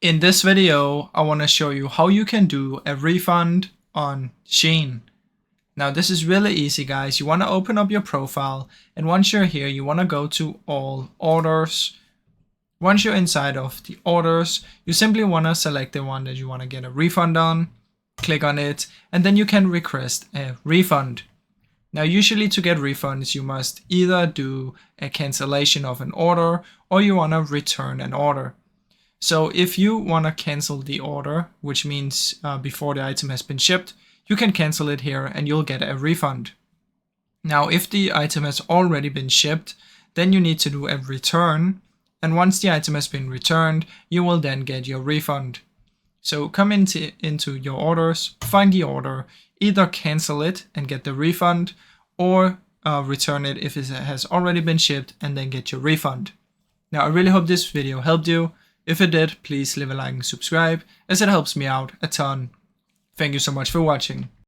In this video, I want to show you how you can do a refund on Shein. Now this is really easy, guys. You want to open up your profile, and once you're here, you want to go to all orders. Once you're inside of the orders, you simply want to select the one that you want to get a refund on, click on it, and then you can request a refund. Now usually to get refunds, you must either do a cancellation of an order or you want to return an order. So if you want to cancel the order, which means before the item has been shipped, you can cancel it here and you'll get a refund. Now, if the item has already been shipped, then you need to do a return. And once the item has been returned, you will then get your refund. So come into your orders, find the order, either cancel it and get the refund, or return it if it has already been shipped and then get your refund. Now, I really hope this video helped you. If it did, please leave a like and subscribe, as it helps me out a ton. Thank you so much for watching.